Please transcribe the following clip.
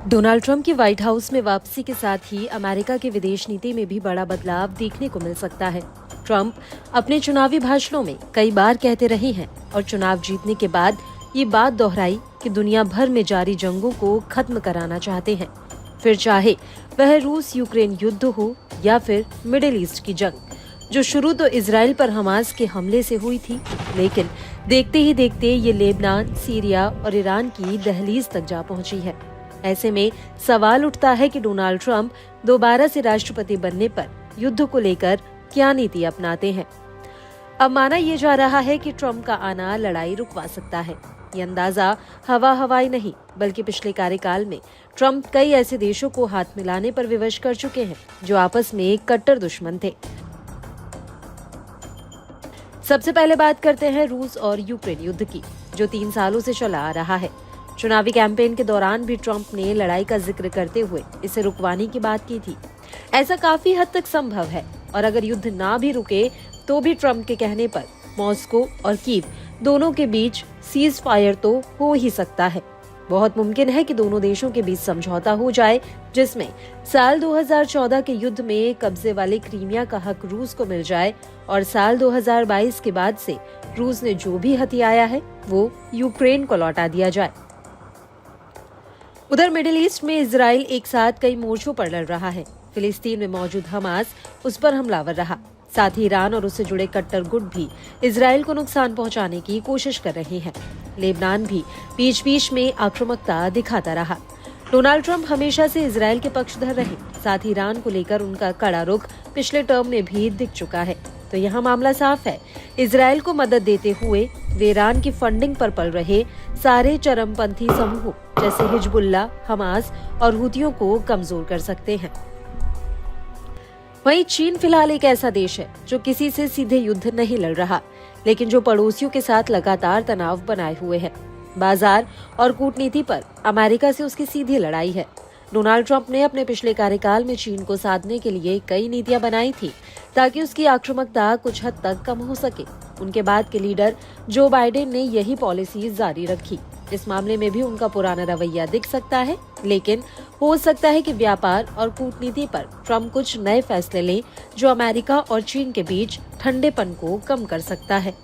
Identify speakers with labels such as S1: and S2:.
S1: Donald Trump की white house में वापसी के साथ ही अमेरिका की विदेश नीति में भी बड़ा बदलाव देखने को मिल सकता है। ट्रंप अपने चुनावी भाषणों में कई बार कहते रहे हैं और चुनाव जीतने के बाद ये बात दोहराई कि दुनिया भर में जारी जंगों को खत्म कराना चाहते हैं, फिर चाहे वह रूस यूक्रेन युद्ध हो या फिर मिडिल ईस्ट की जंग, जो शुरू तो इजराइल पर हमास के हमले से हुई थी, लेकिन देखते ही देखते ये लेबनान, सीरिया और ईरान की दहलीज तक जा पहुंची है। ऐसे में सवाल उठता है कि डोनाल्ड ट्रंप दोबारा से राष्ट्रपति बनने पर युद्ध को लेकर क्या नीति अपनाते हैं। अब माना यह जा रहा है कि ट्रंप का आना लड़ाई रुकवा सकता है। ये अंदाजा हवाई नहीं, बल्कि पिछले कार्यकाल में ट्रंप कई ऐसे देशों को हाथ मिलाने पर विवश कर चुके हैं जो आपस में कट्टर दुश्मन थे। सबसे पहले बात करते हैं रूस और यूक्रेन युद्ध की, जो 3 सालों से चला आ रहा है। चुनावी कैंपेन के दौरान भी ट्रंप ने लड़ाई का जिक्र करते हुए इसे रुकवाने की बात की थी। ऐसा काफी हद तक संभव है और अगर युद्ध ना भी रुके तो भी ट्रंप के कहने पर मॉस्को और कीव दोनों के बीच सीज फायर तो हो ही सकता है। बहुत मुमकिन है कि दोनों देशों के बीच समझौता हो जाए, जिसमें साल 2014 के युद्ध में कब्जे वाले क्रीमिया का हक रूस को मिल जाए और साल 2022 के बाद से रूस ने जो भी हथियाया है वो यूक्रेन को लौटा दिया जाए। उधर मिडिल ईस्ट में इजराइल एक साथ कई मोर्चों पर लड़ रहा है। फिलिस्तीन में मौजूद हमास उस पर हमलावर रहा, साथ ही ईरान और उससे जुड़े कट्टर गुट भी इजराइल को नुकसान पहुंचाने की कोशिश कर रहे हैं। लेबनान भी बीच बीच में आक्रामकता दिखाता रहा। डोनाल्ड ट्रंप हमेशा से इजराइल के पक्षधर रहे, साथ ही ईरान को लेकर उनका कड़ा रुख पिछले टर्म में भी दिख चुका है। तो यहाँ मामला साफ है, इजराइल को मदद देते हुए वे ईरान की फंडिंग पर पल रहे सारे चरमपंथी समूहों जैसे हिजबुल्ला, हमास और हुतियों को कमजोर कर सकते हैं। वहीं चीन फिलहाल एक ऐसा देश है जो किसी से सीधे युद्ध नहीं लड़ रहा, लेकिन जो पड़ोसियों के साथ लगातार तनाव बनाए हुए है। बाजार और कूटनीति पर अमेरिका से उसकी सीधी लड़ाई है। डोनाल्ड ट्रंप ने अपने पिछले कार्यकाल में चीन को साधने के लिए कई नीतियां बनाई थी ताकि उसकी आक्रामकता कुछ हद तक कम हो सके। उनके बाद के लीडर जो बाइडेन ने यही पॉलिसी जारी रखी। इस मामले में भी उनका पुराना रवैया दिख सकता है, लेकिन हो सकता है कि व्यापार और कूटनीति पर ट्रंप कुछ नए फैसले लें जो अमेरिका और चीन के बीच ठंडेपन को कम कर सकता है।